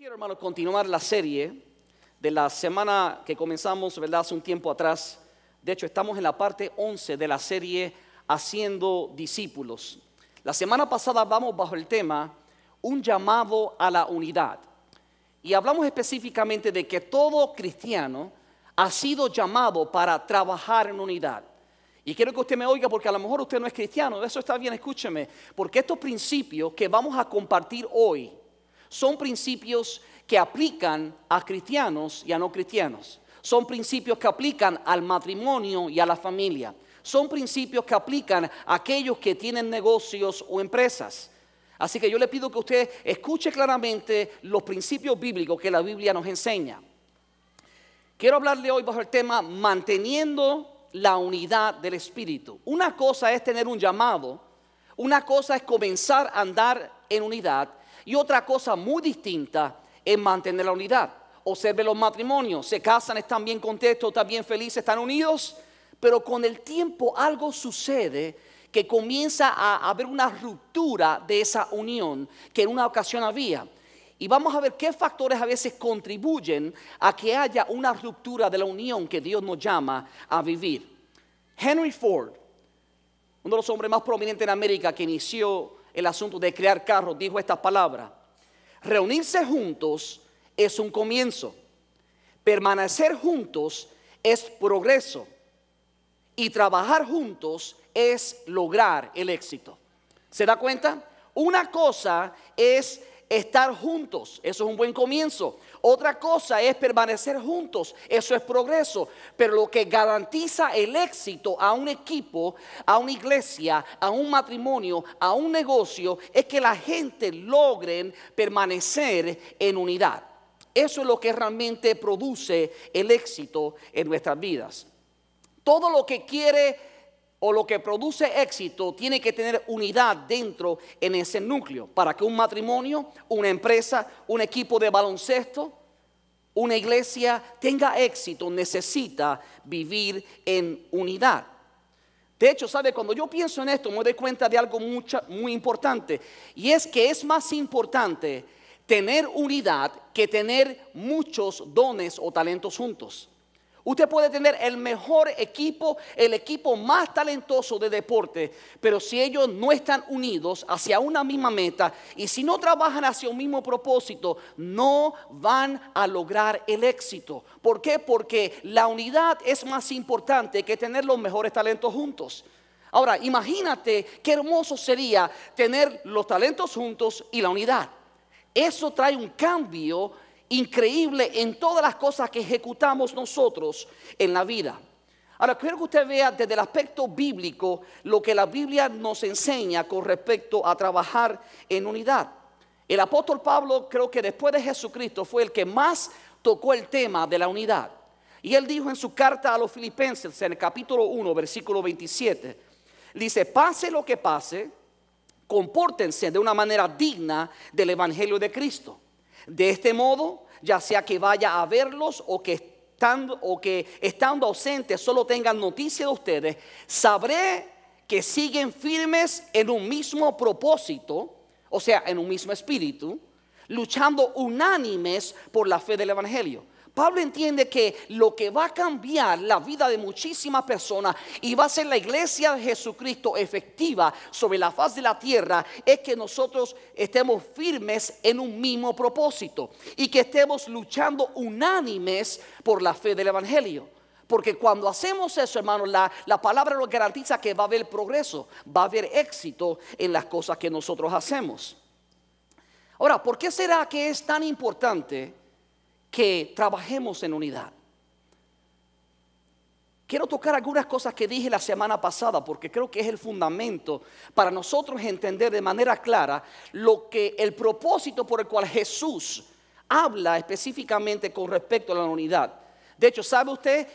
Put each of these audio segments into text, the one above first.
Quiero, hermano, continuar la serie de la semana que comenzamos, ¿verdad?, hace un tiempo atrás. De hecho, estamos en la parte 11 de la serie Haciendo Discípulos. La semana pasada hablamos bajo el tema Un llamado a la unidad. Y hablamos específicamente de que todo cristiano ha sido llamado para trabajar en unidad. Y quiero que usted me oiga porque a lo mejor usted no es cristiano. Eso está bien, escúcheme. Porque estos principios que vamos a compartir hoy son principios que aplican a cristianos y a no cristianos. Son principios que aplican al matrimonio y a la familia. Son principios que aplican a aquellos que tienen negocios o empresas. Así que yo le pido que usted escuche claramente los principios bíblicos que la Biblia nos enseña. Quiero hablarle hoy bajo el tema manteniendo la unidad del Espíritu. Una cosa es tener un llamado, una cosa es comenzar a andar en unidad y otra cosa muy distinta es mantener la unidad. Observe los matrimonios, se casan, están bien contentos, están bien felices, están unidos, pero con el tiempo algo sucede que comienza a haber una ruptura de esa unión que en una ocasión había. Y vamos a ver qué factores a veces contribuyen a que haya una ruptura de la unión que Dios nos llama a vivir. Henry Ford, uno de los hombres más prominentes en América que inició el asunto de crear carros, dijo estas palabras: reunirse juntos es un comienzo, permanecer juntos es progreso y trabajar juntos es lograr el éxito. ¿Se da cuenta? Una cosa es estar juntos, eso es un buen comienzo. Otra cosa es permanecer juntos, eso es progreso. Pero lo que garantiza el éxito a un equipo, a una iglesia, a un matrimonio, a un negocio, es que la gente logren permanecer en unidad. Eso es lo que realmente produce el éxito en nuestras vidas. Todo lo que quiere o lo que produce éxito tiene que tener unidad dentro en ese núcleo. Para que un matrimonio, una empresa, un equipo de baloncesto, una iglesia tenga éxito, necesita vivir en unidad. De hecho, ¿sabe? Cuando yo pienso en esto me doy cuenta de algo muy importante. Y es que es más importante tener unidad que tener muchos dones o talentos juntos. Usted puede tener el mejor equipo, el equipo más talentoso de deporte, pero si ellos no están unidos hacia una misma meta y si no trabajan hacia un mismo propósito, no van a lograr el éxito. ¿Por qué? Porque la unidad es más importante que tener los mejores talentos juntos. Ahora, imagínate qué hermoso sería tener los talentos juntos y la unidad. Eso trae un cambio increíble en todas las cosas que ejecutamos nosotros en la vida. Ahora quiero que usted vea desde el aspecto bíblico lo que la Biblia nos enseña con respecto a trabajar en unidad. El apóstol Pablo, creo que después de Jesucristo, fue el que más tocó el tema de la unidad. Y él dijo en su carta a los Filipenses, en el capítulo 1, versículo 27, dice: pase lo que pase, compórtense de una manera digna del evangelio de Cristo. De este modo, ya sea que vaya a verlos o que estando ausentes solo tengan noticia de ustedes, sabré que siguen firmes en un mismo propósito, o sea, en un mismo espíritu, luchando unánimes por la fe del evangelio. Pablo entiende que lo que va a cambiar la vida de muchísimas personas y va a ser la iglesia de Jesucristo efectiva sobre la faz de la tierra es que nosotros estemos firmes en un mismo propósito y que estemos luchando unánimes por la fe del evangelio. Porque cuando hacemos eso, hermanos, la palabra nos garantiza que va a haber progreso, va a haber éxito en las cosas que nosotros hacemos. Ahora, ¿por qué será que es tan importante que trabajemos en unidad? Quiero tocar algunas cosas que dije la semana pasada porque creo que es el fundamento para nosotros entender de manera clara el propósito por el cual Jesús habla específicamente con respecto a la unidad. De hecho, ¿sabe usted?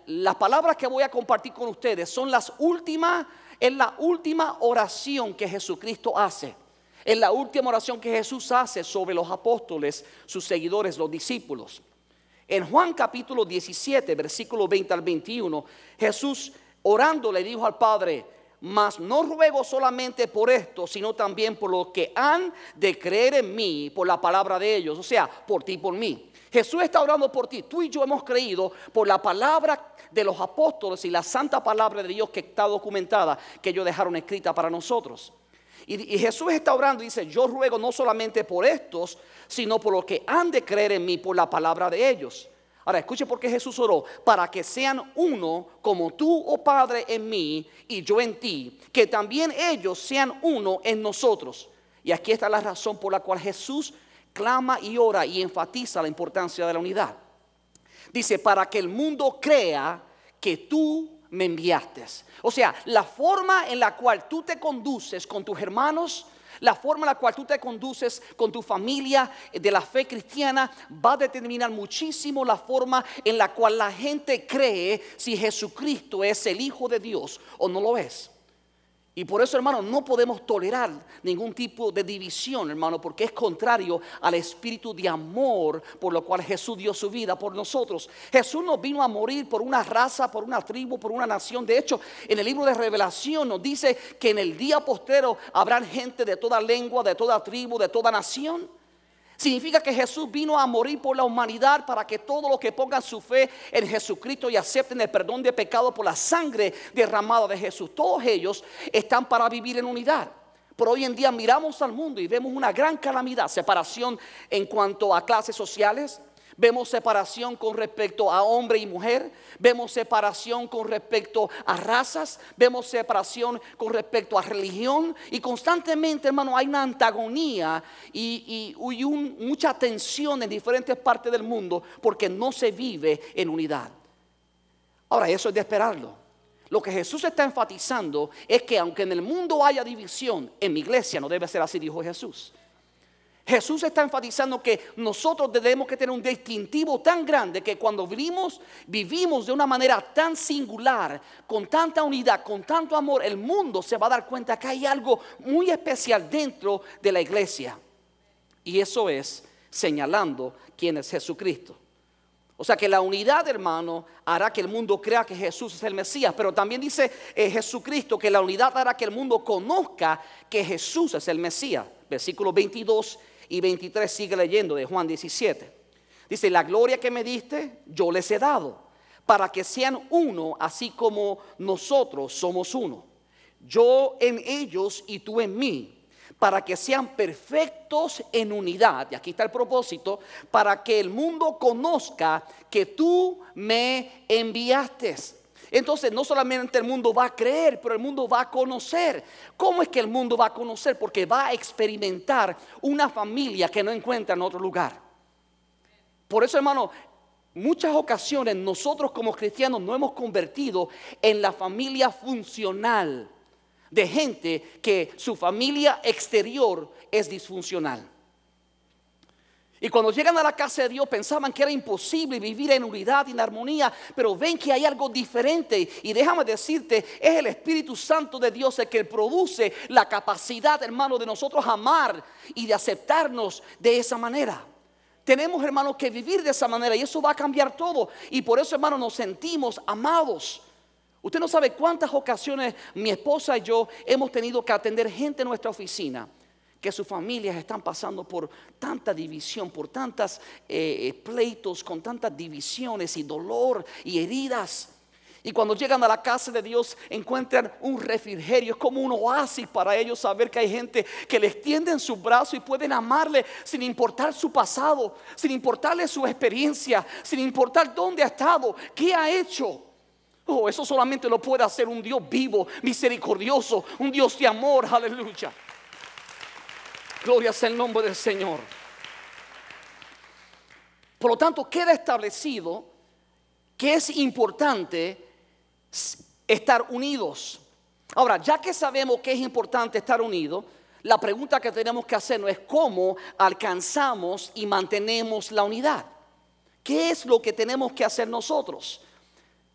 Las palabras que voy a compartir con ustedes son es la última oración que Jesucristo hace. Es la última oración que Jesús hace sobre los apóstoles, sus seguidores, los discípulos. En Juan capítulo 17, versículo 20 al 21, Jesús orando le dijo al Padre: mas no ruego solamente por esto, sino también por los que han de creer en mí por la palabra de ellos, o sea, por ti y por mí. Jesús está orando por ti. Tú y yo hemos creído por la palabra de los apóstoles y la santa palabra de Dios que está documentada, que ellos dejaron escrita para nosotros. Y Jesús está orando y dice: yo ruego no solamente por estos, sino por los que han de creer en mí por la palabra de ellos. Ahora escuche por qué Jesús oró: para que sean uno como tú, oh Padre, en mí y yo en ti, que también ellos sean uno en nosotros. Y aquí está la razón por la cual Jesús clama y ora y enfatiza la importancia de la unidad. Dice: para que el mundo crea que tú me enviaste. O sea, la forma en la cual tú te conduces con tus hermanos, la forma en la cual tú te conduces con tu familia de la fe cristiana va a determinar muchísimo la forma en la cual la gente cree si Jesucristo es el Hijo de Dios o no lo es. Y por eso, hermano, no podemos tolerar ningún tipo de división, hermano, porque es contrario al espíritu de amor por lo cual Jesús dio su vida por nosotros. Jesús no vino a morir por una raza, por una tribu, por una nación. De hecho, en el libro de Revelación nos dice que en el día postrero habrá gente de toda lengua, de toda tribu, de toda nación. Significa que Jesús vino a morir por la humanidad para que todos los que pongan su fe en Jesucristo y acepten el perdón de pecado por la sangre derramada de Jesús, todos ellos están para vivir en unidad. Pero hoy en día miramos al mundo y vemos una gran calamidad, separación en cuanto a clases sociales. Vemos separación con respecto a hombre y mujer. Vemos separación con respecto a razas. Vemos separación con respecto a religión. Y constantemente, hermano, hay una antagonía y mucha tensión en diferentes partes del mundo porque no se vive en unidad. Ahora, eso es de esperarlo. Lo que Jesús está enfatizando es que aunque en el mundo haya división, en mi iglesia no debe ser así, dijo Jesús. Jesús está enfatizando que nosotros debemos que tener un distintivo tan grande que cuando vivimos de una manera tan singular, con tanta unidad, con tanto amor, el mundo se va a dar cuenta que hay algo muy especial dentro de la iglesia. Y eso es señalando quién es Jesucristo. O sea que la unidad, hermano, hará que el mundo crea que Jesús es el Mesías. Pero también dice Jesucristo que la unidad hará que el mundo conozca que Jesús es el Mesías. Versículos 22 y 23 sigue leyendo de Juan 17. Dice: la gloria que me diste yo les he dado, para que sean uno así como nosotros somos uno. Yo en ellos y tú en mí, para que sean perfectos en unidad. Y aquí está el propósito: para que el mundo conozca que tú me enviaste. Entonces no solamente el mundo va a creer, pero el mundo va a conocer. ¿Cómo es que el mundo va a conocer? Porque va a experimentar una familia que no encuentra en otro lugar. Por eso, hermano, muchas ocasiones nosotros como cristianos nos hemos convertido en la familia funcional de gente que su familia exterior es disfuncional. Y cuando llegan a la casa de Dios pensaban que era imposible vivir en unidad y en armonía, pero ven que hay algo diferente. Y déjame decirte, es el Espíritu Santo de Dios el que produce la capacidad, hermano, de nosotros amar y de aceptarnos de esa manera. Tenemos, hermano, que vivir de esa manera y eso va a cambiar todo. Y por eso, hermano, nos sentimos amados. Usted no sabe cuántas ocasiones mi esposa y yo hemos tenido que atender gente en nuestra oficina que sus familias están pasando por tanta división, por tantas pleitos, con tantas divisiones y dolor y heridas. Y cuando llegan a la casa de Dios encuentran un refrigerio, es como un oasis para ellos saber que hay gente que les tienden sus brazos y pueden amarle sin importar su pasado, sin importarle su experiencia, sin importar dónde ha estado, qué ha hecho. Oh, eso solamente lo puede hacer un Dios vivo, misericordioso, un Dios de amor, aleluya. Gloria sea el nombre del Señor. Por lo tanto, queda establecido que es importante estar unidos. Ahora, ya que sabemos que es importante estar unidos, la pregunta que tenemos que hacernos es cómo alcanzamos y mantenemos la unidad. ¿Qué es lo que tenemos que hacer nosotros?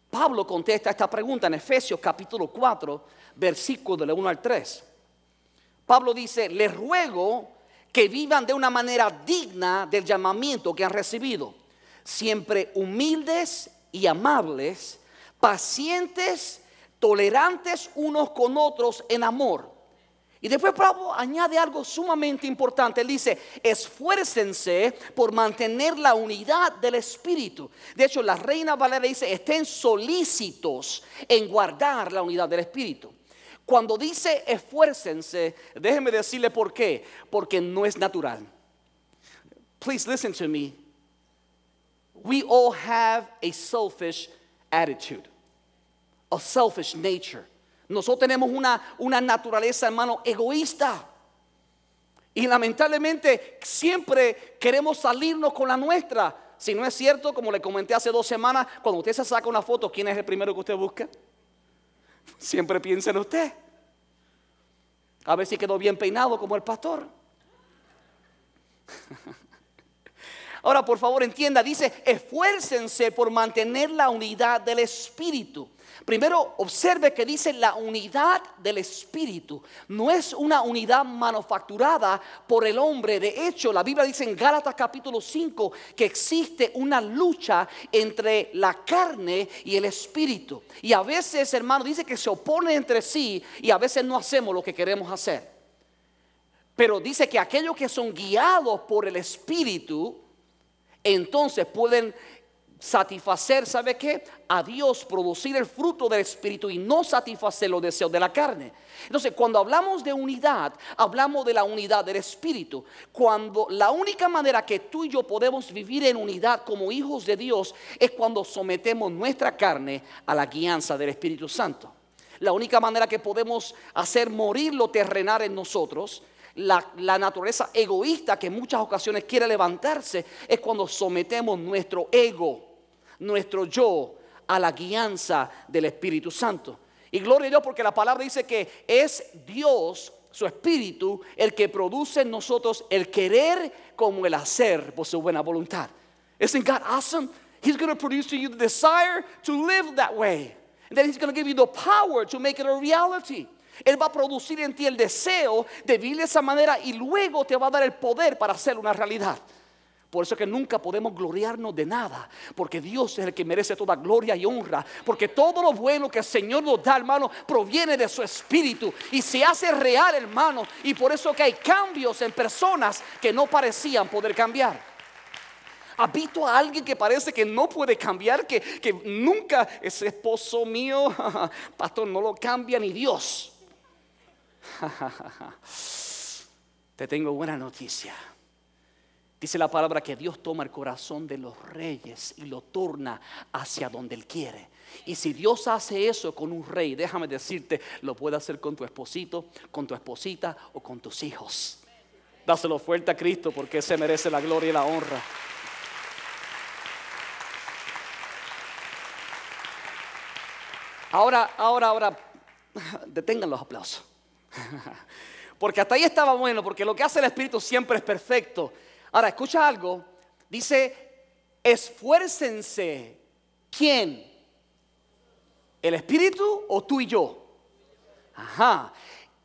Pablo contesta esta pregunta en Efesios capítulo 4, versículos del 1 al 3. Pablo dice: les ruego que vivan de una manera digna del llamamiento que han recibido, siempre humildes y amables, pacientes, tolerantes unos con otros en amor. Y después Pablo añade algo sumamente importante. Él dice, esfuércense por mantener la unidad del Espíritu. De hecho, la Reina Valera dice, estén solícitos en guardar la unidad del Espíritu. Cuando dice esfuércense, déjenme decirle por qué. Porque no es natural. Please listen to me. We all have a selfish attitude, a selfish nature. Nosotros tenemos una naturaleza, hermano, egoísta. Y lamentablemente siempre queremos salirnos con la nuestra. Si no es cierto, como le comenté hace 2 semanas, cuando usted se saca una foto, ¿quién es el primero que usted busca? Siempre piensa en usted. A ver si quedó bien peinado como el pastor. Ahora, por favor, entienda, dice, esfuércense por mantener la unidad del Espíritu. Primero, observe que dice la unidad del Espíritu. No es una unidad manufacturada por el hombre. De hecho, la Biblia dice en Gálatas capítulo 5 que existe una lucha entre la carne y el Espíritu. Y a veces, hermano, dice que se oponen entre sí y a veces no hacemos lo que queremos hacer. Pero dice que aquellos que son guiados por el Espíritu, entonces pueden satisfacer, ¿sabe qué? A Dios, producir el fruto del Espíritu y no satisfacer los deseos de la carne. Entonces, cuando hablamos de unidad, hablamos de la unidad del Espíritu. Cuando la única manera que tú y yo podemos vivir en unidad como hijos de Dios es cuando sometemos nuestra carne a la guianza del Espíritu Santo. La única manera que podemos hacer morir lo terrenal en nosotros, la naturaleza egoísta que en muchas ocasiones quiere levantarse, es cuando sometemos nuestro ego, nuestro yo, a la guianza del Espíritu Santo. Y gloria a Dios, porque la palabra dice que es Dios, su Espíritu, el que produce en nosotros el querer como el hacer por su buena voluntad. Isn't God awesome? He's going to produce to you the desire to live that way. And then He's going to give you the power to make it a reality. Él va a producir en ti el deseo de vivir de esa manera y luego te va a dar el poder para hacer una realidad. Por eso es que nunca podemos gloriarnos de nada, porque Dios es el que merece toda gloria y honra, porque todo lo bueno que el Señor nos da, hermano, proviene de su Espíritu y se hace real, hermano. Y por eso que hay cambios en personas que no parecían poder cambiar. ¿Has visto a alguien que parece que no puede cambiar, que nunca, ese esposo mío, pastor, no lo cambia ni Dios? Te tengo buena noticia. Dice la palabra que Dios toma el corazón de los reyes y lo torna hacia donde Él quiere. Y si Dios hace eso con un rey, déjame decirte, lo puede hacer con tu esposito, con tu esposita o con tus hijos. Dáselo fuerte a Cristo, porque se merece la gloria y la honra. Ahora, detengan los aplausos. Porque hasta ahí estaba bueno, porque lo que hace el Espíritu siempre es perfecto. Ahora, escucha algo. Dice, esfuércense. ¿Quién? ¿El Espíritu o tú y yo? Ajá.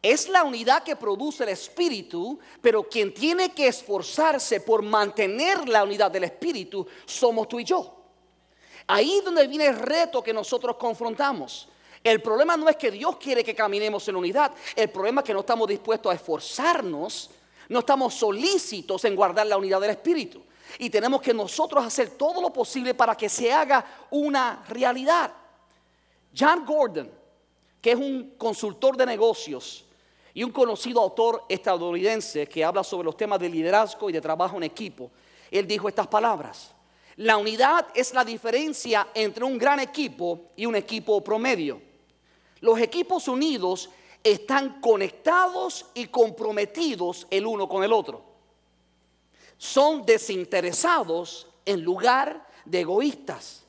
Es la unidad que produce el Espíritu, pero quien tiene que esforzarse por mantener la unidad del Espíritu somos tú y yo. Ahí es donde viene el reto que nosotros confrontamos. El problema no es que Dios quiere que caminemos en unidad. El problema es que no estamos dispuestos a esforzarnos. No estamos solícitos en guardar la unidad del Espíritu. Y tenemos que nosotros hacer todo lo posible para que se haga una realidad. John Gordon, que es un consultor de negocios y un conocido autor estadounidense que habla sobre los temas de liderazgo y de trabajo en equipo, él dijo estas palabras: la unidad es la diferencia entre un gran equipo y un equipo promedio. Los equipos unidos están conectados y comprometidos el uno con el otro. Son desinteresados en lugar de egoístas.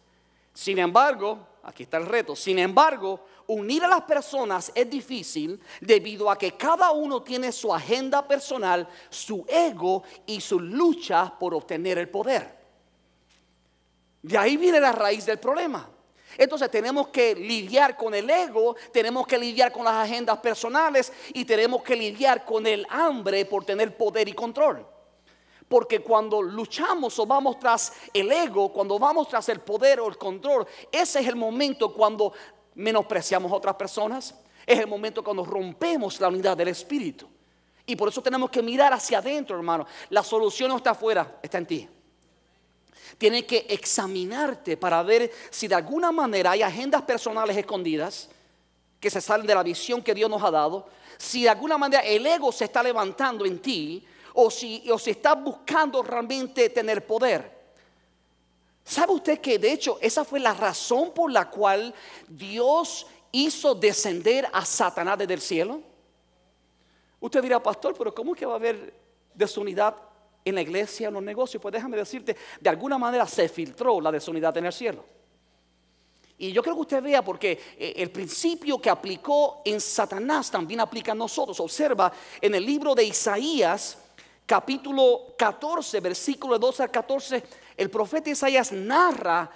Sin embargo, aquí está el reto. Sin embargo, unir a las personas es difícil debido a que cada uno tiene su agenda personal, su ego y su lucha por obtener el poder. De ahí viene la raíz del problema. Entonces tenemos que lidiar con el ego, tenemos que lidiar con las agendas personales y tenemos que lidiar con el hambre por tener poder y control. Porque cuando luchamos o vamos tras el ego, cuando vamos tras el poder o el control, ese es el momento cuando menospreciamos a otras personas. Es el momento cuando rompemos la unidad del Espíritu. Y por eso tenemos que mirar hacia adentro, hermano. La solución no está afuera, está en ti. Tienes que examinarte para ver si de alguna manera hay agendas personales escondidas que se salen de la visión que Dios nos ha dado. Si de alguna manera el ego se está levantando en ti, o si estás buscando realmente tener poder. ¿Sabe usted que de hecho esa fue la razón por la cual Dios hizo descender a Satanás desde el cielo? Usted dirá, pastor, pero ¿cómo que va a haber desunidad en la iglesia, en los negocios? Pues déjame decirte, de alguna manera se filtró la desunidad en el cielo. Y yo creo que usted vea, porque el principio que aplicó en Satanás también aplica a nosotros. Observa en el libro de Isaías, capítulo 14, versículo 12 al 14, el profeta Isaías narra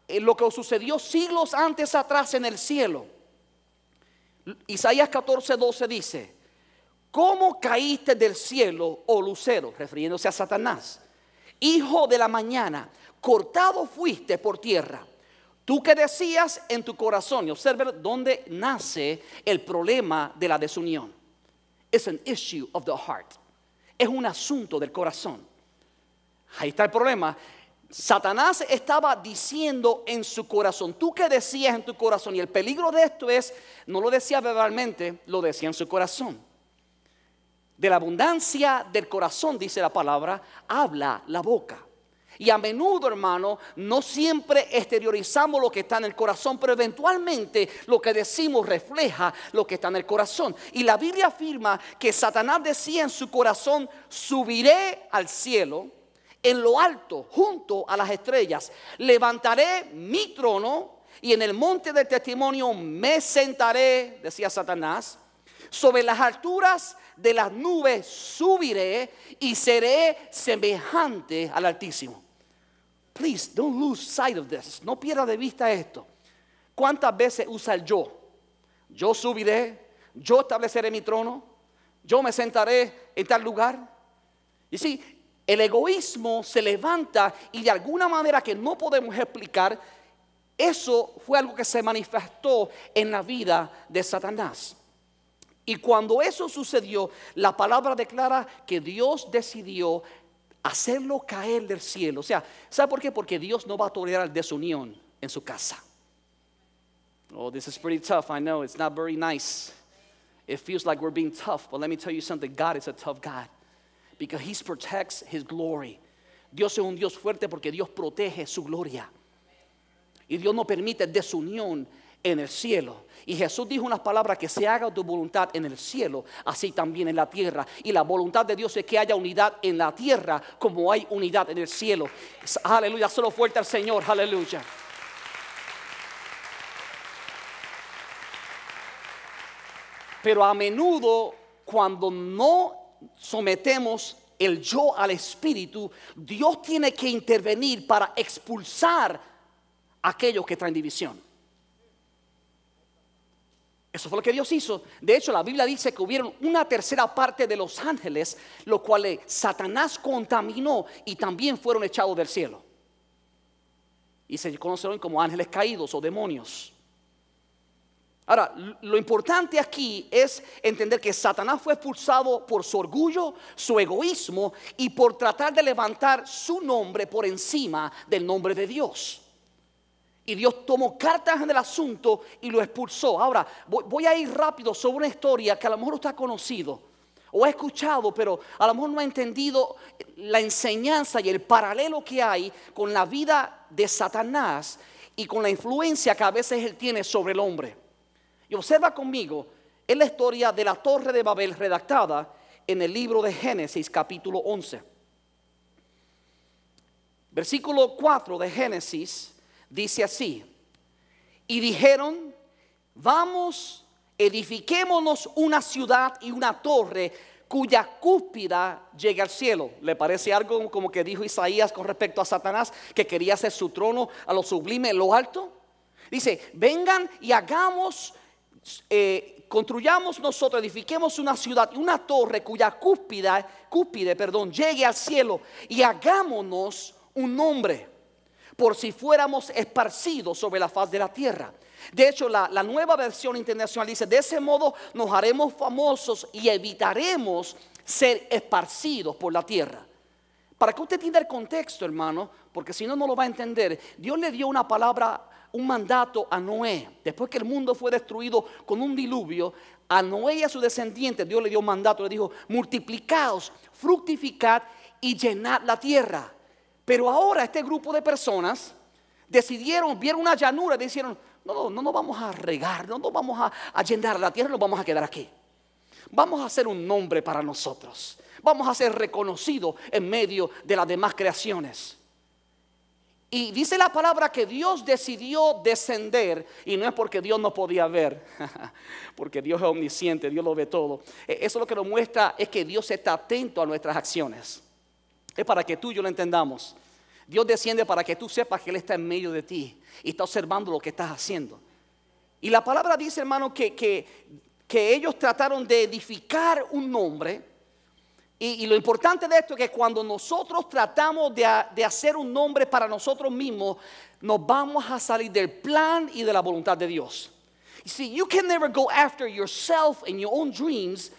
lo que sucedió siglos antes atrás en el cielo. Isaías 14, 12 dice: ¿cómo caíste del cielo, oh lucero? Refiriéndose a Satanás. Hijo de la mañana, cortado fuiste por tierra. Tú que decías en tu corazón. Y observe dónde nace el problema de la desunión. Es an issue of the heart. Es un asunto del corazón. Ahí está el problema. Satanás estaba diciendo en su corazón. Tú que decías en tu corazón. Y el peligro de esto es, no lo decía verbalmente, lo decía en su corazón. De la abundancia del corazón, dice la palabra, habla la boca. Y a menudo, hermano, no siempre exteriorizamos lo que está en el corazón, pero eventualmente lo que decimos refleja lo que está en el corazón. Y la Biblia afirma que Satanás decía en su corazón: subiré al cielo, en lo alto, junto a las estrellas, levantaré mi trono y en el monte del testimonio me sentaré, decía Satanás. Sobre las alturas de las nubes subiré y seré semejante al Altísimo. Please don't lose sight of this. No pierda de vista esto. ¿Cuántas veces usa el yo? Yo subiré, yo estableceré mi trono, yo me sentaré en tal lugar. Y sí, el egoísmo se levanta y de alguna manera que no podemos explicar, eso fue algo que se manifestó en la vida de Satanás. Y cuando eso sucedió, la palabra declara que Dios decidió hacerlo caer del cielo. O sea, ¿sabe por qué? Porque Dios no va a tolerar desunión en su casa. Oh, this is pretty tough. I know it's not very nice. It feels like we're being tough. But let me tell you something. God is a tough God. Because He protects His glory. Dios es un Dios fuerte porque Dios protege su gloria. Y Dios no permite desunión en el cielo. Y Jesús dijo unas palabras: que se haga tu voluntad en el cielo, así también en la tierra. Y la voluntad de Dios es que haya unidad en la tierra como hay unidad en el cielo. Aleluya, solo fuerte al Señor, aleluya. Pero a menudo, cuando no sometemos el yo al Espíritu, Dios tiene que intervenir para expulsar a aquellos que traen división. Eso fue lo que Dios hizo. De hecho, la Biblia dice que hubieron una tercera parte de los ángeles, los cuales Satanás contaminó y también fueron echados del cielo. Y se conocieron como ángeles caídos o demonios. Ahora, lo importante aquí es entender que Satanás fue expulsado por su orgullo, su egoísmo y por tratar de levantar su nombre por encima del nombre de Dios. Y Dios tomó cartas en el asunto y lo expulsó. Ahora, voy a ir rápido sobre una historia que a lo mejor usted ha conocido o ha escuchado, pero a lo mejor no ha entendido la enseñanza y el paralelo que hay con la vida de Satanás y con la influencia que a veces él tiene sobre el hombre. Y observa conmigo, es la historia de la Torre de Babel redactada en el libro de Génesis capítulo 11. Versículo 4 de Génesis dice así: y dijeron, vamos, edifiquémonos una ciudad y una torre cuya cúspide llegue al cielo. ¿Le parece algo como que dijo Isaías con respecto a Satanás, que quería hacer su trono a lo sublime en lo alto? Dice, vengan y hagamos, construyamos nosotros, edifiquemos una ciudad y una torre cuya cúspide llegue al cielo, y hagámonos un nombre, por si fuéramos esparcidos sobre la faz de la tierra. De hecho, la nueva versión internacional dice: de ese modo nos haremos famosos y evitaremos ser esparcidos por la tierra. Para que usted entienda el contexto, hermano, porque si no, no lo va a entender. Dios le dio una palabra, un mandato a Noé. Después que el mundo fue destruido con un diluvio, a Noé y a sus descendientes Dios le dio un mandato. Le dijo: multiplicaos, fructificad y llenad la tierra. Pero ahora este grupo de personas decidieron, vieron una llanura y dijeron: no nos vamos a regar, no nos vamos a llenar la tierra, nos vamos a quedar aquí. Vamos a hacer un nombre para nosotros. Vamos a ser reconocidos en medio de las demás creaciones. Y dice la palabra que Dios decidió descender, y no es porque Dios no podía ver, porque Dios es omnisciente, Dios lo ve todo. Eso lo que nos muestra es que Dios está atento a nuestras acciones. Es para que tú y yo lo entendamos. Dios desciende para que tú sepas que Él está en medio de ti y está observando lo que estás haciendo. Y la palabra dice, hermano, que ellos trataron de edificar un nombre. Y lo importante de esto es que cuando nosotros tratamos de hacer un nombre para nosotros mismos, nos vamos a salir del plan y de la voluntad de Dios. You see, you can never go after yourself and your own dreams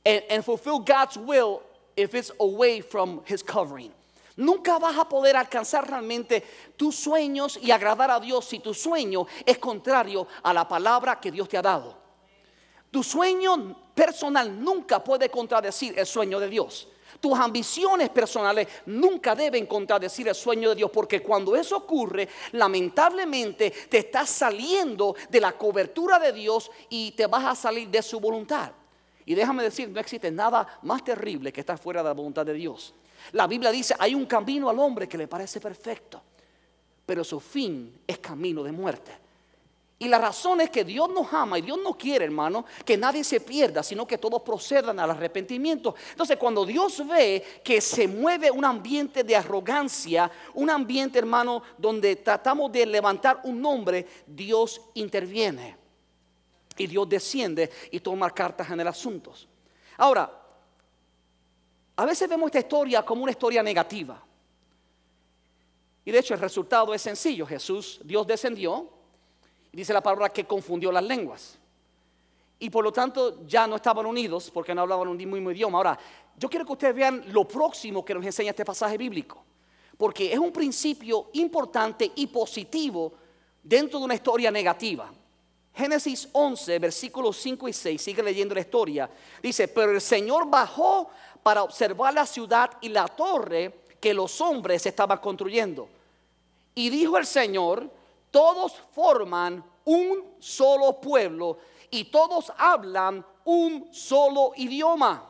and fulfill God's will if it's away from His covering. Nunca vas a poder alcanzar realmente tus sueños y agradar a Dios si tu sueño es contrario a la palabra que Dios te ha dado. Tu sueño personal nunca puede contradecir el sueño de Dios. Tus ambiciones personales nunca deben contradecir el sueño de Dios, porque cuando eso ocurre, lamentablemente te estás saliendo de la cobertura de Dios y te vas a salir de su voluntad. Y déjame decir, no existe nada más terrible que estar fuera de la voluntad de Dios. La Biblia dice: hay un camino al hombre que le parece perfecto, pero su fin es camino de muerte. Y la razón es que Dios nos ama y Dios no quiere, hermano, que nadie se pierda, sino que todos procedan al arrepentimiento. Entonces, cuando Dios ve que se mueve un ambiente de arrogancia, un ambiente, hermano, donde tratamos de levantar un nombre, Dios interviene. Y Dios desciende y toma cartas en el asunto. Ahora, a veces vemos esta historia como una historia negativa. Y de hecho el resultado es sencillo. Dios descendió. Y dice la palabra que confundió las lenguas. Y por lo tanto ya no estaban unidos porque no hablaban un mismo idioma. Ahora, yo quiero que ustedes vean lo próximo que nos enseña este pasaje bíblico. Porque es un principio importante y positivo dentro de una historia negativa. Génesis 11, versículos 5 y 6, sigue leyendo la historia. Dice: pero el Señor bajó para observar la ciudad y la torre que los hombres estaban construyendo. Y dijo el Señor: todos forman un solo pueblo y todos hablan un solo idioma.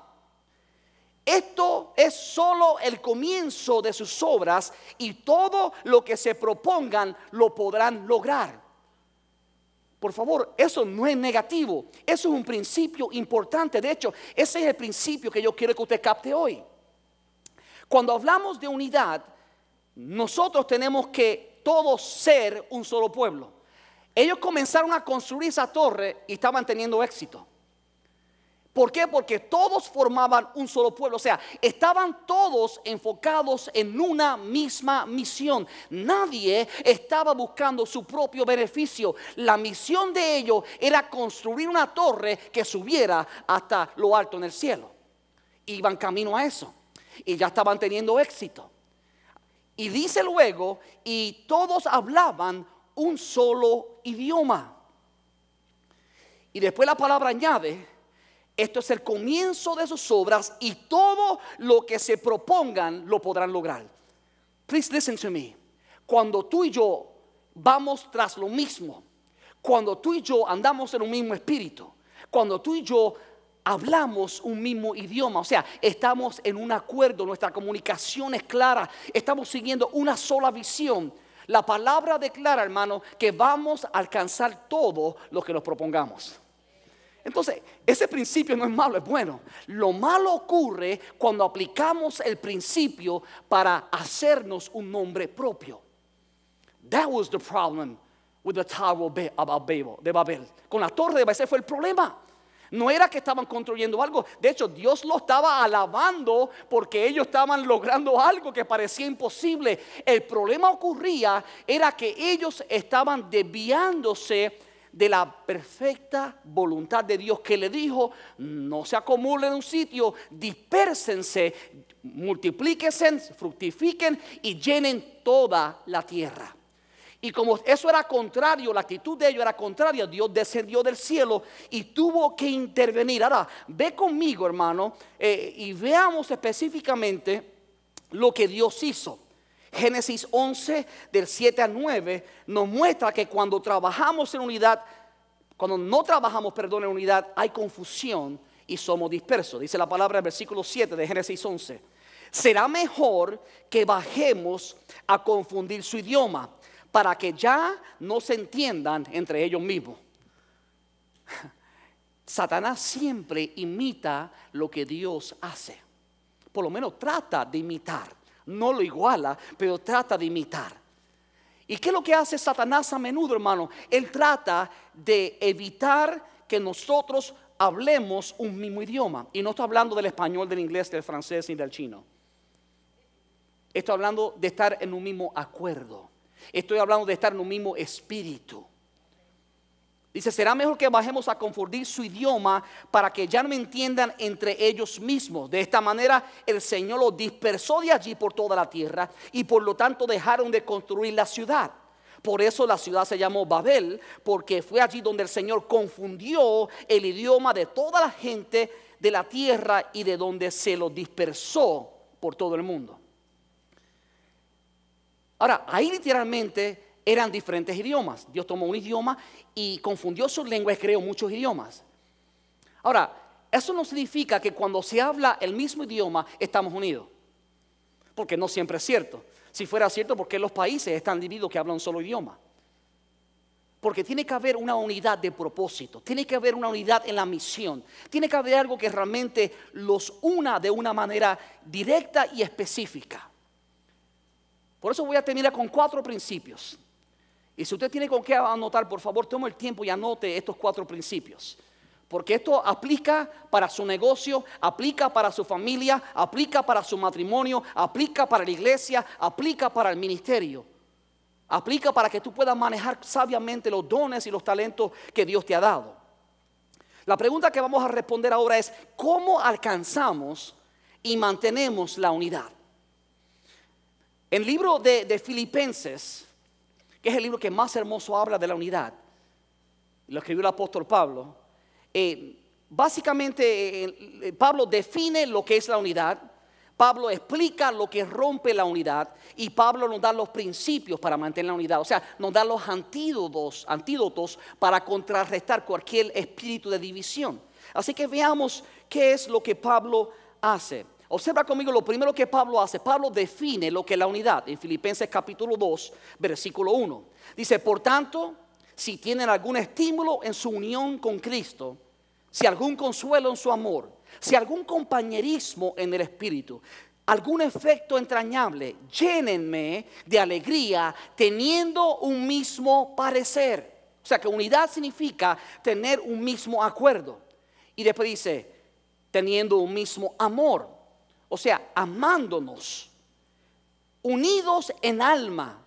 Esto es solo el comienzo de sus obras y todo lo que se propongan lo podrán lograr. Por favor, eso no es negativo, eso es un principio importante. De hecho, ese es el principio que yo quiero que usted capte hoy. Cuando hablamos de unidad, nosotros tenemos que todos ser un solo pueblo. Ellos comenzaron a construir esa torre y estaban teniendo éxito. ¿Por qué? Porque todos formaban un solo pueblo. O sea, estaban todos enfocados en una misma misión. Nadie estaba buscando su propio beneficio. La misión de ellos era construir una torre que subiera hasta lo alto en el cielo. Iban camino a eso y ya estaban teniendo éxito. Y dice luego: y todos hablaban un solo idioma. Y después la palabra añade: esto es el comienzo de sus obras y todo lo que se propongan lo podrán lograr. Please listen to me. Cuando tú y yo vamos tras lo mismo, cuando tú y yo andamos en un mismo espíritu, cuando tú y yo hablamos un mismo idioma, o sea, estamos en un acuerdo, nuestra comunicación es clara, estamos siguiendo una sola visión. La palabra declara, hermano, que vamos a alcanzar todo lo que nos propongamos. Entonces, ese principio no es malo, es bueno. Lo malo ocurre cuando aplicamos el principio para hacernos un nombre propio. That was the problem with the Tower of Babel. Con la torre de Babel fue el problema. No era que estaban construyendo algo. De hecho, Dios lo estaba alabando porque ellos estaban logrando algo que parecía imposible. El problema ocurría era que ellos estaban desviándose de la perfecta voluntad de Dios, que le dijo: no se acumulen en un sitio, dispérsense, multiplíquense, fructifiquen y llenen toda la tierra. Y como eso era contrario, la actitud de ellos era contraria, Dios descendió del cielo y tuvo que intervenir. Ahora, ve conmigo, hermano, y veamos específicamente lo que Dios hizo. Génesis 11, del 7 al 9, nos muestra que cuando trabajamos en unidad, cuando no trabajamos, perdón, en unidad, hay confusión y somos dispersos. Dice la palabra en versículo 7 de Génesis 11. Será mejor que bajemos a confundir su idioma, para que ya no se entiendan entre ellos mismos. Satanás siempre imita lo que Dios hace. Por lo menos trata de imitar. No lo iguala, pero trata de imitar. ¿Y qué es lo que hace Satanás a menudo, hermano? Él trata de evitar que nosotros hablemos un mismo idioma. Y no estoy hablando del español, del inglés, del francés ni del chino. Estoy hablando de estar en un mismo acuerdo. Estoy hablando de estar en un mismo espíritu. Dice: será mejor que bajemos a confundir su idioma, para que ya no entiendan entre ellos mismos. De esta manera el Señor los dispersó de allí por toda la tierra, y por lo tanto dejaron de construir la ciudad. Por eso la ciudad se llamó Babel, porque fue allí donde el Señor confundió el idioma de toda la gente de la tierra, y de donde se los dispersó por todo el mundo. Ahora, ahí literalmente eran diferentes idiomas. Dios tomó un idioma y confundió sus lenguas y creó muchos idiomas. Ahora, eso no significa que cuando se habla el mismo idioma estamos unidos, porque no siempre es cierto. Si fuera cierto, ¿por qué los países están divididos que hablan un solo idioma? Porque tiene que haber una unidad de propósito, tiene que haber una unidad en la misión, tiene que haber algo que realmente los una de una manera directa y específica. Por eso voy a terminar con 4 principios. Y si usted tiene con qué anotar, por favor, tome el tiempo y anote estos 4 principios. Porque esto aplica para su negocio, aplica para su familia, aplica para su matrimonio, aplica para la iglesia, aplica para el ministerio. Aplica para que tú puedas manejar sabiamente los dones y los talentos que Dios te ha dado. La pregunta que vamos a responder ahora es: ¿cómo alcanzamos y mantenemos la unidad? El libro de Filipenses, que es el libro que más hermoso habla de la unidad, lo escribió el apóstol Pablo. Básicamente Pablo define lo que es la unidad, Pablo explica lo que rompe la unidad, y Pablo nos da los principios para mantener la unidad. O sea, nos da los antídotos para contrarrestar cualquier espíritu de división. Así que veamos qué es lo que Pablo hace. Observa conmigo lo primero que Pablo hace. Pablo define lo que es la unidad en Filipenses capítulo 2, versículo 1. Dice: por tanto, si tienen algún estímulo en su unión con Cristo, si algún consuelo en su amor, si algún compañerismo en el espíritu, algún efecto entrañable, llénenme de alegría teniendo un mismo parecer. O sea que unidad significa tener un mismo acuerdo. Y después dice: teniendo un mismo amor. O sea, amándonos, unidos en alma,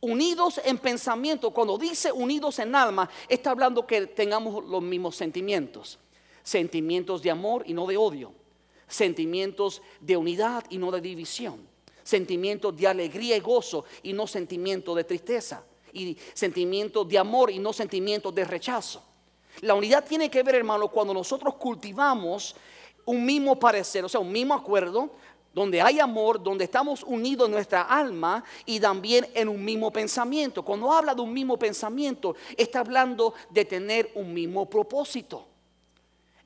unidos en pensamiento. Cuando dice unidos en alma, está hablando que tengamos los mismos sentimientos. Sentimientos de amor y no de odio. Sentimientos de unidad y no de división. Sentimientos de alegría y gozo y no sentimientos de tristeza. Y sentimientos de amor y no sentimientos de rechazo. La unidad tiene que ver, hermano, cuando nosotros cultivamos un mismo parecer, o sea, un mismo acuerdo, donde hay amor, donde estamos unidos en nuestra alma y también en un mismo pensamiento. Cuando habla de un mismo pensamiento, está hablando de tener un mismo propósito.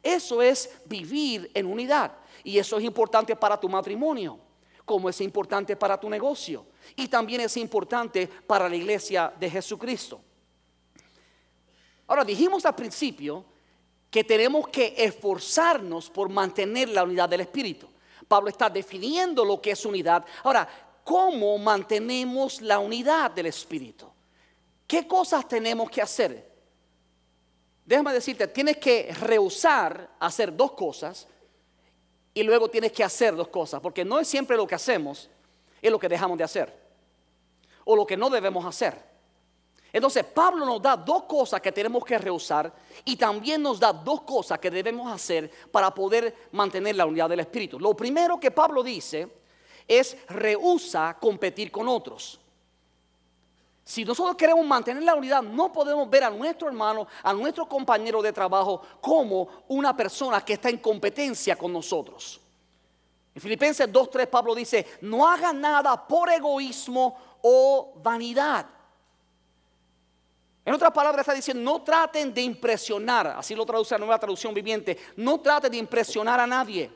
Eso es vivir en unidad, y eso es importante para tu matrimonio, como es importante para tu negocio, y también es importante para la iglesia de Jesucristo. Ahora, dijimos al principio que tenemos que esforzarnos por mantener la unidad del Espíritu. Pablo está definiendo lo que es unidad. Ahora, ¿cómo mantenemos la unidad del Espíritu? ¿Qué cosas tenemos que hacer? déjame decirte, tienes que rehusar hacer dos cosas y luego tienes que hacer dos cosas, porque no es siempre lo que hacemos, es lo que dejamos de hacer o lo que no debemos hacer. Entonces Pablo nos da dos cosas que tenemos que rehusar y también nos da dos cosas que debemos hacer para poder mantener la unidad del Espíritu. Lo primero que Pablo dice es: rehúsa competir con otros. Si nosotros queremos mantener la unidad, no podemos ver a nuestro hermano, a nuestro compañero de trabajo como una persona que está en competencia con nosotros. En Filipenses 2:3 Pablo dice: no hagan nada por egoísmo o vanidad. En otras palabras está diciendo: no traten de impresionar, así lo traduce la Nueva Traducción Viviente, no traten de impresionar a nadie.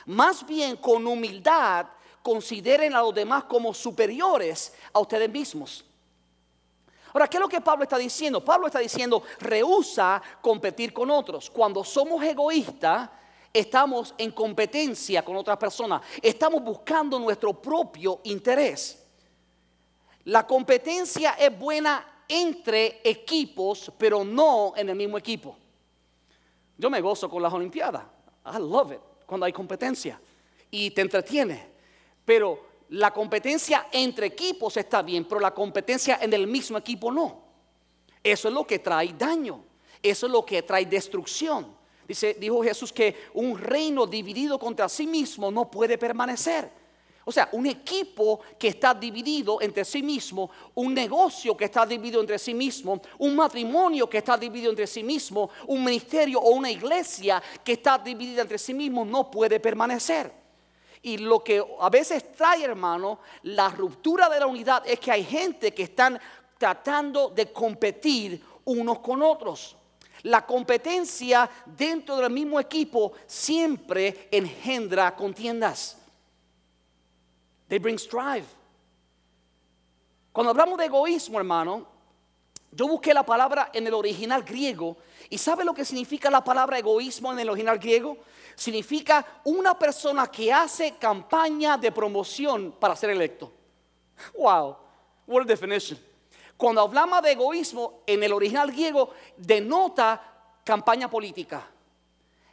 Más bien, con humildad, consideren a los demás como superiores a ustedes mismos. Ahora, ¿qué es lo que Pablo está diciendo? Pablo está diciendo: rehúsa competir con otros. Cuando somos egoístas, estamos en competencia con otras personas. Estamos buscando nuestro propio interés. La competencia es buena entre equipos, pero no en el mismo equipo. Yo me gozo con las Olimpiadas. I love it cuando hay competencia y te entretiene. Pero la competencia entre equipos está bien, pero la competencia en el mismo equipo no. Eso es lo que trae daño. Eso es lo que trae destrucción. Dijo Jesús que un reino dividido contra sí mismo no puede permanecer. O sea, un equipo que está dividido entre sí mismo, un negocio que está dividido entre sí mismo, un matrimonio que está dividido entre sí mismo, un ministerio o una iglesia que está dividida entre sí mismo, no puede permanecer. Y lo que a veces trae, hermano, la ruptura de la unidad es que hay gente que están tratando de competir unos con otros. La competencia dentro del mismo equipo siempre engendra contiendas. They bring strife. Cuando hablamos de egoísmo, hermano, yo busqué la palabra en el original griego. ¿Y sabe lo que significa la palabra egoísmo en el original griego? Significa una persona que hace campaña de promoción para ser electo. Wow, what a definition. Cuando hablamos de egoísmo en el original griego, denota campaña política.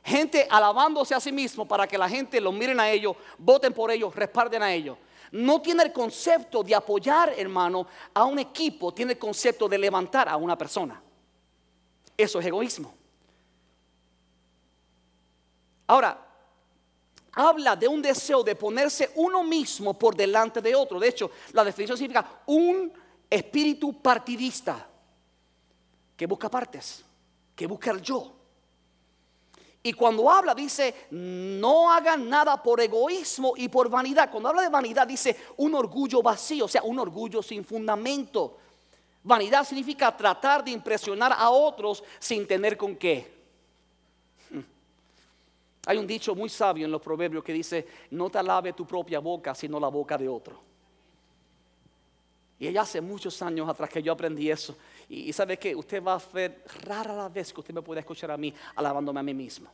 Gente alabándose a sí mismo para que la gente los miren a ellos, voten por ellos, respalden a ellos. No tiene el concepto de apoyar, hermano, a un equipo, tiene el concepto de levantar a una persona. Eso es egoísmo. Ahora, habla de un deseo de ponerse uno mismo por delante de otro. De hecho, la definición significa un espíritu partidista que busca partes, que busca el yo. Y cuando habla dice: no hagan nada por egoísmo y por vanidad. Cuando habla de vanidad dice un orgullo vacío, o sea, un orgullo sin fundamento. Vanidad significa tratar de impresionar a otros sin tener con qué. Hay un dicho muy sabio en los proverbios que dice: no te alabe tu propia boca, sino la boca de otro. Y ya hace muchos años atrás que yo aprendí eso. Y sabe que usted va a ver rara la vez que usted me pueda escuchar a mí alabándome a mí mismo.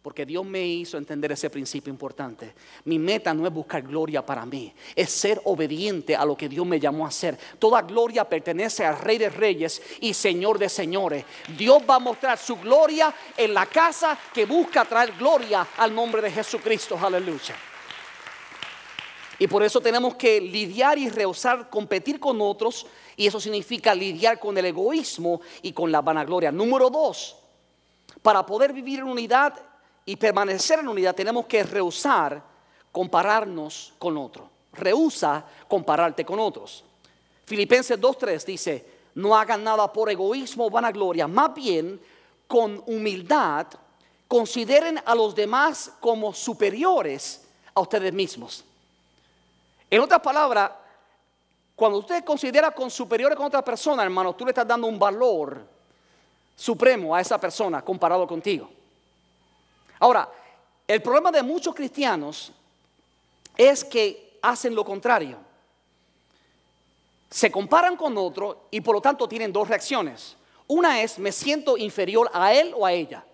Porque Dios me hizo entender ese principio importante. Mi meta no es buscar gloria para mí, es ser obediente a lo que Dios me llamó a hacer. Toda gloria pertenece al Rey de Reyes y Señor de Señores. Dios va a mostrar su gloria en la casa que busca traer gloria al nombre de Jesucristo. Aleluya. Y por eso tenemos que lidiar y rehusar competir con otros. Y eso significa lidiar con el egoísmo y con la vanagloria. Número 2, para poder vivir en unidad y permanecer en unidad, tenemos que rehusar compararnos con otros. Rehúsa compararte con otros. Filipenses 2:3 dice: no hagan nada por egoísmo o vanagloria, más bien con humildad consideren a los demás como superiores a ustedes mismos. En otras palabras, cuando usted considera con superiores con otra persona, hermano, tú le estás dando un valor supremo a esa persona comparado contigo. Ahora, el problema de muchos cristianos es que hacen lo contrario. Se comparan con otro y por lo tanto tienen dos reacciones. Una es: me siento inferior a él o a ella.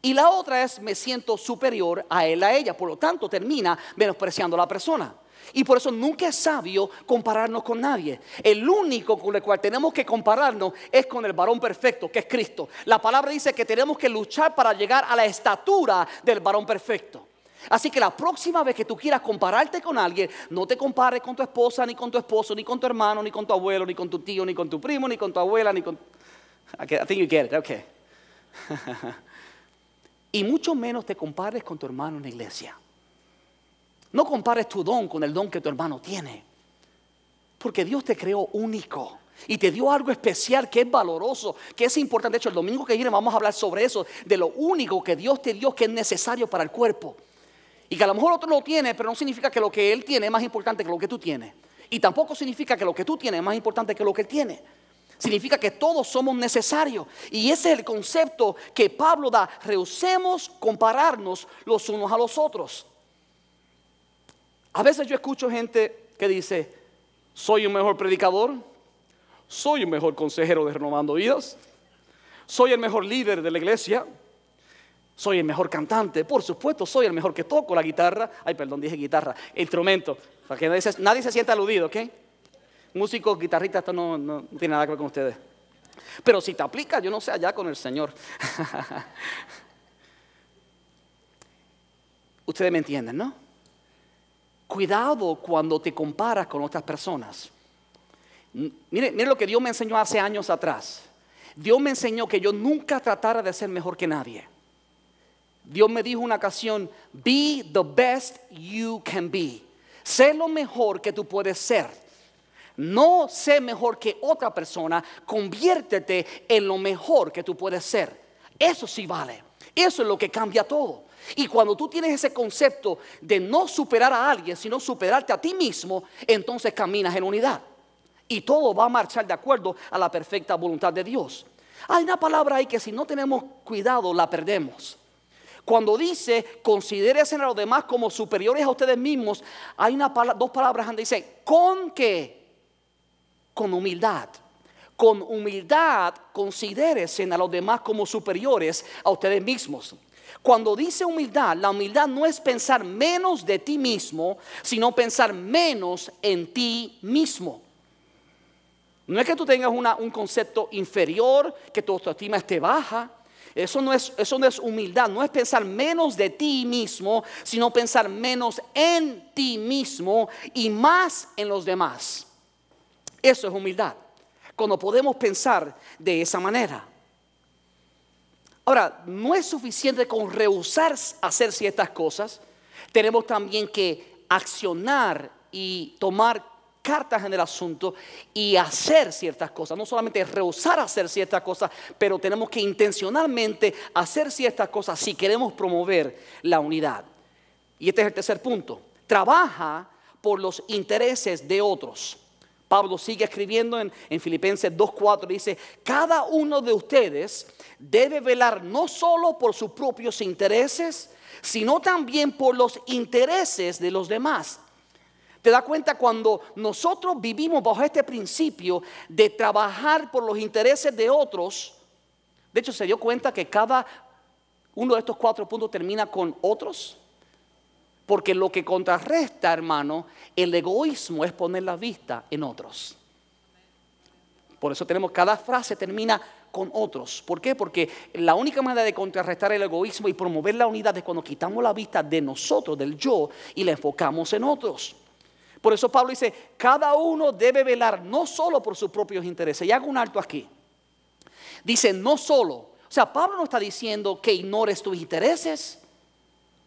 Y la otra es: me siento superior a él o a ella. Por lo tanto termina menospreciando a la persona. Y por eso nunca es sabio compararnos con nadie. El único con el cual tenemos que compararnos es con el varón perfecto, que es Cristo. La palabra dice que tenemos que luchar para llegar a la estatura del varón perfecto. Así que la próxima vez que tú quieras compararte con alguien, no te compares con tu esposa, ni con tu esposo, ni con tu hermano, ni con tu abuelo, ni con tu tío, ni con tu primo, ni con tu abuela, ni con... I think you get it, okay. Y mucho menos te compares con tu hermano en la iglesia. No compares tu don con el don que tu hermano tiene. Porque Dios te creó único y te dio algo especial que es valoroso, que es importante. De hecho, el domingo que viene vamos a hablar sobre eso, de lo único que Dios te dio que es necesario para el cuerpo. Y que a lo mejor otro no lo tiene, pero no significa que lo que él tiene es más importante que lo que tú tienes. Y tampoco significa que lo que tú tienes es más importante que lo que él tiene. Significa que todos somos necesarios. Y ese es el concepto que Pablo da. Rehusemos compararnos los unos a los otros. A veces yo escucho gente que dice: soy un mejor predicador, soy un mejor consejero de Renovando Vidas, soy el mejor líder de la iglesia, soy el mejor cantante, por supuesto, soy el mejor que toco la guitarra. Ay, perdón, dije guitarra, instrumento, para que nadie se sienta aludido, ¿ok? Músicos, guitarristas, esto no tiene nada que ver con ustedes. Pero si te aplica, yo no sé, allá con el Señor. Ustedes me entienden, ¿no? Cuidado cuando te comparas con otras personas. Mire lo que Dios me enseñó hace años atrás. Dios me enseñó que yo nunca tratara de ser mejor que nadie. Dios me dijo una ocasión: be the best you can be. Sé lo mejor que tú puedes ser. No sé mejor que otra persona, conviértete en lo mejor que tú puedes ser. Eso sí vale. Eso es lo que cambia todo. Y cuando tú tienes ese concepto de no superar a alguien, sino superarte a ti mismo, entonces caminas en unidad. Y todo va a marchar de acuerdo a la perfecta voluntad de Dios. Hay una palabra ahí que si no tenemos cuidado la perdemos. Cuando dice considérense a los demás como superiores a ustedes mismos, hay dos palabras donde dice con qué, con humildad. Con humildad considérense a los demás como superiores a ustedes mismos. Cuando dice humildad, la humildad no es pensar menos de ti mismo, sino pensar menos en ti mismo. No es que tú tengas un concepto inferior, que tu autoestima esté baja. Eso no es humildad, no es pensar menos de ti mismo, sino pensar menos en ti mismo y más en los demás. Eso es humildad, cuando podemos pensar de esa manera. Ahora, no es suficiente con rehusar hacer ciertas cosas. Tenemos también que accionar y tomar cartas en el asunto y hacer ciertas cosas. No solamente rehusar hacer ciertas cosas, pero tenemos que intencionalmente hacer ciertas cosas si queremos promover la unidad. Y este es el tercer punto. Trabaja por los intereses de otros. Pablo sigue escribiendo en Filipenses 2:4, dice: cada uno de ustedes debe velar no solo por sus propios intereses, sino también por los intereses de los demás. ¿Te das cuenta? Cuando nosotros vivimos bajo este principio de trabajar por los intereses de otros, de hecho se dio cuenta que cada uno de estos 4 puntos termina con otros. Porque lo que contrarresta, hermano, el egoísmo es poner la vista en otros. Por eso cada frase termina con otros. ¿Por qué? Porque la única manera de contrarrestar el egoísmo y promover la unidad es cuando quitamos la vista de nosotros, del yo, y la enfocamos en otros. Por eso Pablo dice: cada uno debe velar no solo por sus propios intereses. Y hago un alto aquí. Dice no solo. O sea, Pablo no está diciendo que ignores tus intereses.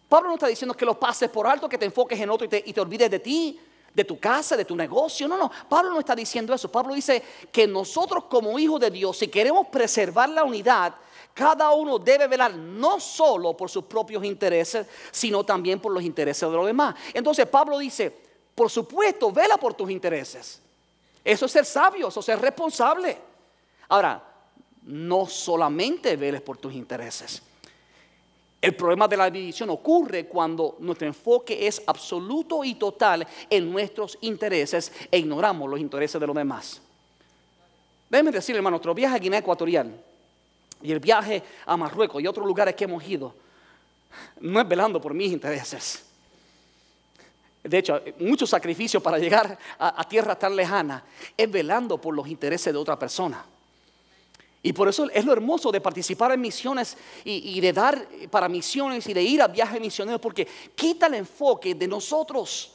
Pablo no está diciendo que lo pases por alto, que te enfoques en otro y te olvides de ti, de tu casa, de tu negocio. No, Pablo no está diciendo eso. Pablo dice que nosotros como hijos de Dios, si queremos preservar la unidad, cada uno debe velar no solo por sus propios intereses, sino también por los intereses de los demás. Entonces Pablo dice: por supuesto, vela por tus intereses. Eso es ser sabio, eso es ser responsable. Ahora, no solamente veles por tus intereses. El problema de la división ocurre cuando nuestro enfoque es absoluto y total en nuestros intereses e ignoramos los intereses de los demás. Déjenme decirle, hermano, nuestro viaje a Guinea Ecuatorial y el viaje a Marruecos y otros lugares que hemos ido no es velando por mis intereses, de hecho, muchos sacrificios para llegar a tierras tan lejanas, es velando por los intereses de otra persona. Y por eso es lo hermoso de participar en misiones y de dar para misiones y de ir a viajes misioneros, porque quita el enfoque de nosotros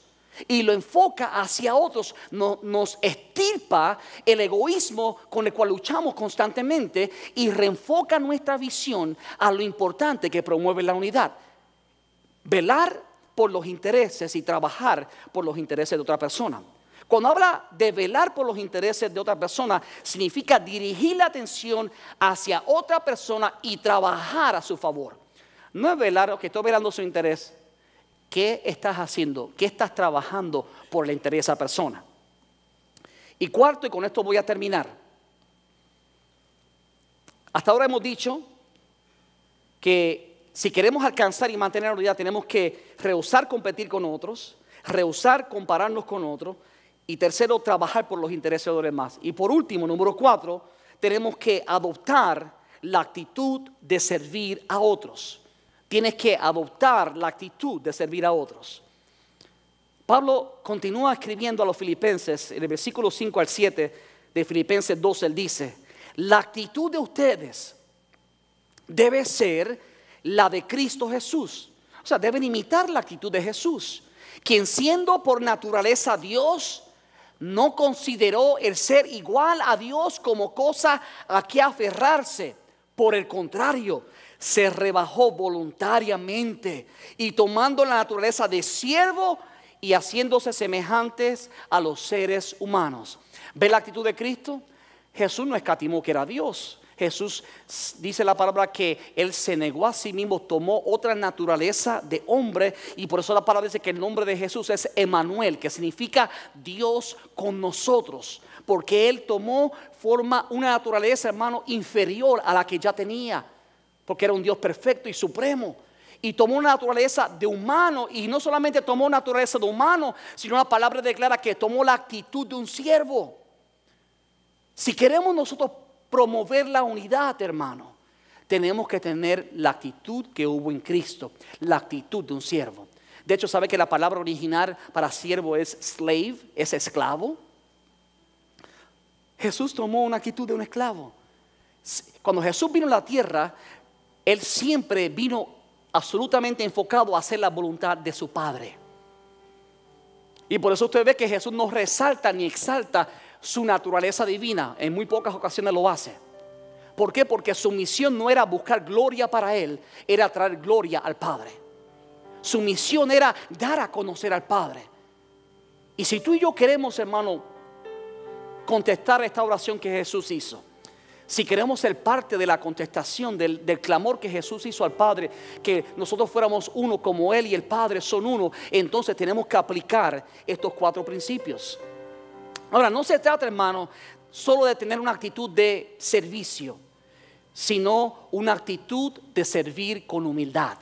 y lo enfoca hacia otros. Nos extirpa el egoísmo con el cual luchamos constantemente y reenfoca nuestra visión a lo importante que promueve la unidad. Velar por los intereses y trabajar por los intereses de otra persona. Cuando habla de velar por los intereses de otra persona, significa dirigir la atención hacia otra persona y trabajar a su favor. No es velar, que estoy velando su interés. ¿Qué estás haciendo? ¿Qué estás trabajando por el interés de esa persona? Y cuarto, y con esto voy a terminar. Hasta ahora hemos dicho que si queremos alcanzar y mantener la unidad, tenemos que rehusar competir con otros, rehusar compararnos con otros. Y tercero, trabajar por los intereses de los demás. Y por último, número 4, tenemos que adoptar la actitud de servir a otros. Tienes que adoptar la actitud de servir a otros. Pablo continúa escribiendo a los filipenses, en el versículo 5 al 7 de Filipenses 2, él dice: la actitud de ustedes debe ser la de Cristo Jesús. O sea, deben imitar la actitud de Jesús, quien siendo por naturaleza Dios, no consideró el ser igual a Dios como cosa a que aferrarse. Por el contrario, se rebajó voluntariamente y tomando la naturaleza de siervo y haciéndose semejantes a los seres humanos. ¿Ve la actitud de Cristo? Jesús no escatimó que era Dios. Jesús, dice la palabra, que Él se negó a sí mismo, tomó otra naturaleza de hombre. Y por eso la palabra dice que el nombre de Jesús es Emmanuel, que significa Dios con nosotros. Porque Él tomó una naturaleza, hermano, inferior a la que ya tenía. Porque era un Dios perfecto y supremo. Y tomó una naturaleza de humano. Y no solamente tomó naturaleza de humano, sino la palabra declara que tomó la actitud de un siervo. Si queremos nosotros promover la unidad, hermano, tenemos que tener la actitud que hubo en Cristo, la actitud de un siervo. De hecho, ¿sabe que la palabra original para siervo es slave, es esclavo? Jesús tomó una actitud de un esclavo. Cuando Jesús vino a la tierra, Él siempre vino absolutamente enfocado a hacer la voluntad de su Padre. Y por eso usted ve que Jesús no resalta ni exalta su naturaleza divina. En muy pocas ocasiones lo hace. ¿Por qué? Porque su misión no era buscar gloria para Él, era traer gloria al Padre. Su misión era dar a conocer al Padre. Y si tú y yo queremos, hermano, contestar esta oración que Jesús hizo, si queremos ser parte de la contestación del clamor que Jesús hizo al Padre, que nosotros fuéramos uno como Él y el Padre son uno, entonces tenemos que aplicar estos 4 principios. Ahora, no se trata, hermano, solo de tener una actitud de servicio, sino una actitud de servir con humildad.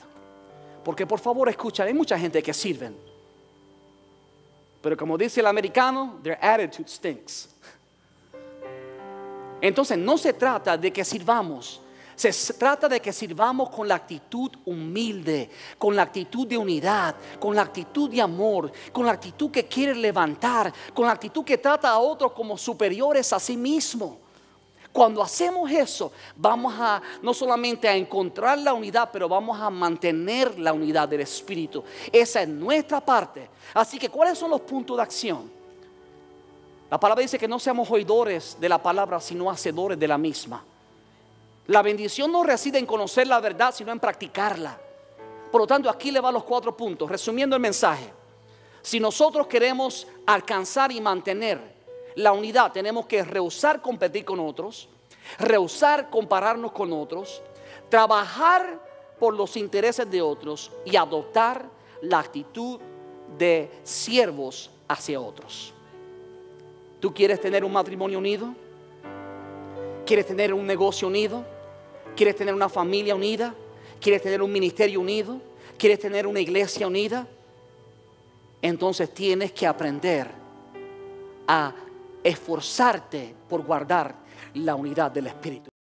Porque por favor, escucha, hay mucha gente que sirven, pero como dice el americano, their attitude stinks. Entonces no se trata de que sirvamos, se trata de que sirvamos con la actitud humilde, con la actitud de unidad, con la actitud de amor, con la actitud que quiere levantar, con la actitud que trata a otros como superiores a sí mismo. Cuando hacemos eso, vamos a no solamente a encontrar la unidad, pero vamos a mantener la unidad del Espíritu. Esa es nuestra parte. Así que, ¿cuáles son los puntos de acción? La palabra dice que no seamos oidores de la palabra, sino hacedores de la misma. La bendición no reside en conocer la verdad, sino en practicarla. Por lo tanto, aquí le van los 4 puntos. Resumiendo el mensaje, si nosotros queremos alcanzar y mantener la unidad, tenemos que rehusar competir con otros, rehusar compararnos con otros, trabajar por los intereses de otros y adoptar la actitud de siervos hacia otros. ¿Tú quieres tener un matrimonio unido? ¿Quieres tener un negocio unido? ¿Quieres tener una familia unida? ¿Quieres tener un ministerio unido? ¿Quieres tener una iglesia unida? Entonces tienes que aprender a esforzarte por guardar la unidad del Espíritu.